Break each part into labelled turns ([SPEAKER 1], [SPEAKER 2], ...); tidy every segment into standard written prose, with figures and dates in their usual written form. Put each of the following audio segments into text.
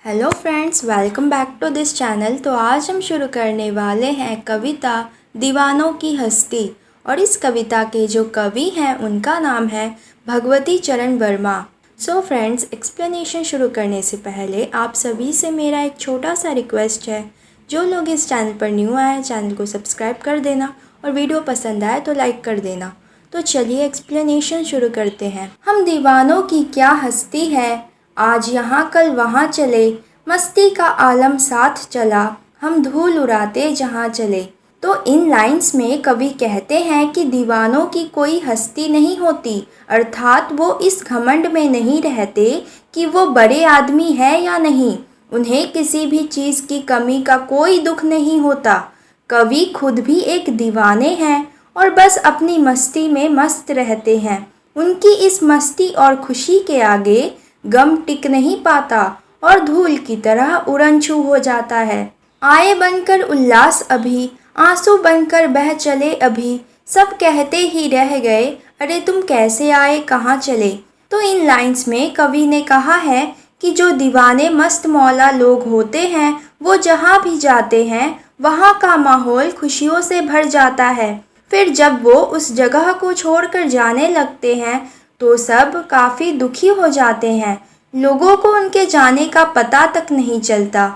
[SPEAKER 1] Hello friends, welcome back to this channel. तो आज हम शुरू करने वाले हैं कविता दीवानों की हस्ती। और इस कविता के जो कवि हैं उनका नाम है भगवती चरण वर्मा। सो फ्रेंड्स, एक्सप्लेनेशन शुरू करने से पहले आप सभी से मेरा एक छोटा सा रिक्वेस्ट है, जो लोग इस चैनल पर न्यू आए हैं चैनल को सब्सक्राइब कर देना और वीडियो पसंद आए तो लाइक कर देना। तो चलिए एक्सप्लेनेशन शुरू करते हैं। हम दीवानों की क्या हस्ती है, आज यहाँ कल वहाँ चले, मस्ती का आलम साथ चला, हम धूल उड़ाते जहाँ चले। तो इन लाइंस में कवि कहते हैं कि दीवानों की कोई हस्ती नहीं होती, अर्थात वो इस घमंड में नहीं रहते कि वो बड़े आदमी है या नहीं। उन्हें किसी भी चीज़ की कमी का कोई दुख नहीं होता। कवि खुद भी एक दीवाने हैं और बस अपनी मस्ती में मस्त रहते हैं। उनकी इस मस्ती और खुशी के आगे गम टिक नहीं पाता और धूल की तरह उड़न-छू हो जाता है। आए बनकर उल्लास अभी, आंसू बनकर बह चले अभी, सब कहते ही रह गए, अरे तुम कैसे आए कहाँ चले। तो इन लाइंस में कवि ने कहा है कि जो दीवाने मस्त मौला लोग होते हैं वो जहाँ भी जाते हैं वहाँ का माहौल खुशियों से भर जाता है। फिर जब वो उस जगह को छोड़कर जाने लगते हैं तो सब काफ़ी दुखी हो जाते हैं। लोगों को उनके जाने का पता तक नहीं चलता।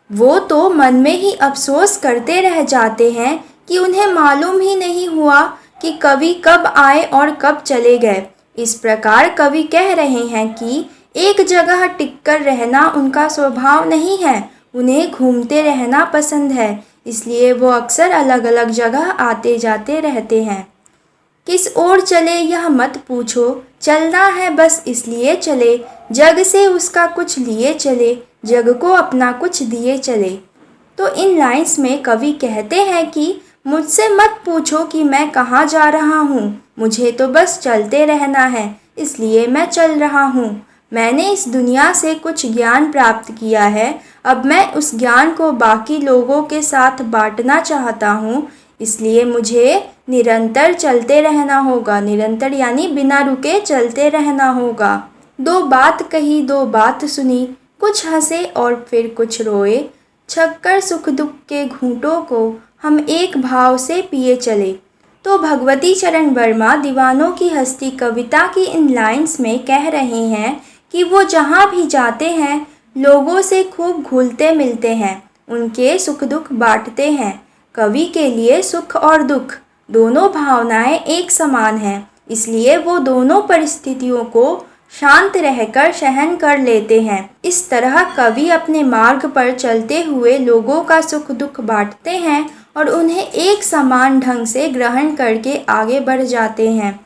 [SPEAKER 1] वो तो मन में ही अफसोस करते रह जाते हैं कि उन्हें मालूम ही नहीं हुआ कि कवि कब आए और कब चले गए। इस प्रकार कवि कह रहे हैं कि एक जगह टिककर रहना उनका स्वभाव नहीं है, उन्हें घूमते रहना पसंद है, इसलिए वो अक्सर अलग अलग जगह आते जाते रहते हैं। किस ओर चले यह मत पूछो, चलना है बस इसलिए चले, जग से उसका कुछ लिए चले, जग को अपना कुछ दिए चले। तो इन लाइंस में कवि कहते हैं कि मुझसे मत पूछो कि मैं कहाँ जा रहा हूँ, मुझे तो बस चलते रहना है, इसलिए मैं चल रहा हूँ। मैंने इस दुनिया से कुछ ज्ञान प्राप्त किया है, अब मैं उस ज्ञान को बाकी लोगों के साथ बांटना चाहता हूँ, इसलिए मुझे निरंतर चलते रहना होगा। निरंतर यानी बिना रुके चलते रहना होगा। दो बात कही दो बात सुनी, कुछ हंसे और फिर कुछ रोए, छक्कर सुख दुख के घूंटों को हम एक भाव से पिए चले। तो भगवती चरण वर्मा दीवानों की हस्ती कविता की इन लाइंस में कह रहे हैं कि वो जहाँ भी जाते हैं लोगों से खूब घुलते मिलते हैं, उनके सुख दुख बांटते हैं। कवि के लिए सुख और दुख दोनों भावनाएं एक समान हैं, इसलिए वो दोनों परिस्थितियों को शांत रहकर सहन कर लेते हैं। इस तरह कवि अपने मार्ग पर चलते हुए लोगों का सुख दुख बांटते हैं और उन्हें एक समान ढंग से ग्रहण करके आगे बढ़ जाते हैं।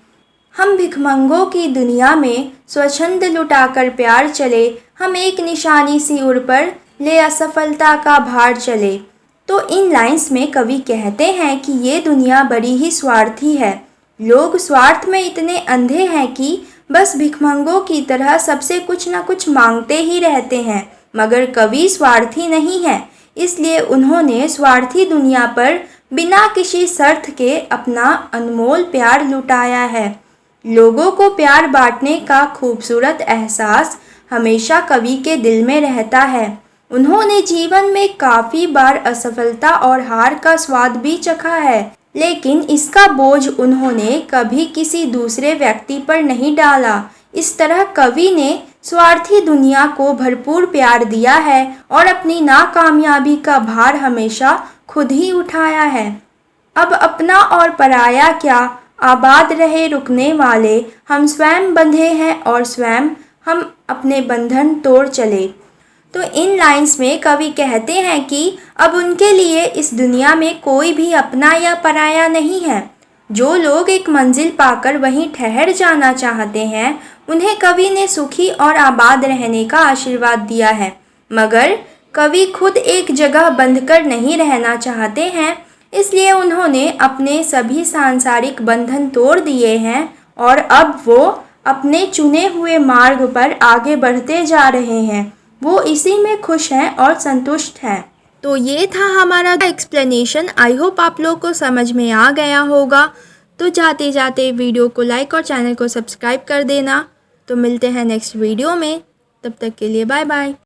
[SPEAKER 1] हम भिखमंगों की दुनिया में स्वच्छंद लुटाकर प्यार चले, हम एक निशानी सी उड़ पर ले असफलता का भार चले। तो इन लाइंस में कवि कहते हैं कि ये दुनिया बड़ी ही स्वार्थी है। लोग स्वार्थ में इतने अंधे हैं कि बस भिखमंगों की तरह सबसे कुछ न कुछ मांगते ही रहते हैं। मगर कवि स्वार्थी नहीं है, इसलिए उन्होंने स्वार्थी दुनिया पर बिना किसी शर्त के अपना अनमोल प्यार लुटाया है। लोगों को प्यार बांटने का खूबसूरत एहसास हमेशा कवि के दिल में रहता है। उन्होंने जीवन में काफ़ी बार असफलता और हार का स्वाद भी चखा है, लेकिन इसका बोझ उन्होंने कभी किसी दूसरे व्यक्ति पर नहीं डाला। इस तरह कवि ने स्वार्थी दुनिया को भरपूर प्यार दिया है और अपनी नाकामयाबी का भार हमेशा खुद ही उठाया है। अब अपना और पराया क्या, आबाद रहे रुकने वाले, हम स्वयं बंधे हैं और स्वयं हम अपने बंधन तोड़ चले। तो इन लाइंस में कवि कहते हैं कि अब उनके लिए इस दुनिया में कोई भी अपना या पराया नहीं है। जो लोग एक मंजिल पाकर वहीं ठहर जाना चाहते हैं उन्हें कवि ने सुखी और आबाद रहने का आशीर्वाद दिया है। मगर कवि खुद एक जगह बंधकर नहीं रहना चाहते हैं, इसलिए उन्होंने अपने सभी सांसारिक बंधन तोड़ दिए हैं और अब वो अपने चुने हुए मार्ग पर आगे बढ़ते जा रहे हैं। वो इसी में खुश हैं और संतुष्ट हैं। तो ये था हमारा एक्सप्लेनेशन। आई होप आप लोग को समझ में आ गया होगा। तो जाते जाते वीडियो को लाइक और चैनल को सब्सक्राइब कर देना। तो मिलते हैं नेक्स्ट वीडियो में, तब तक के लिए बाय बाय।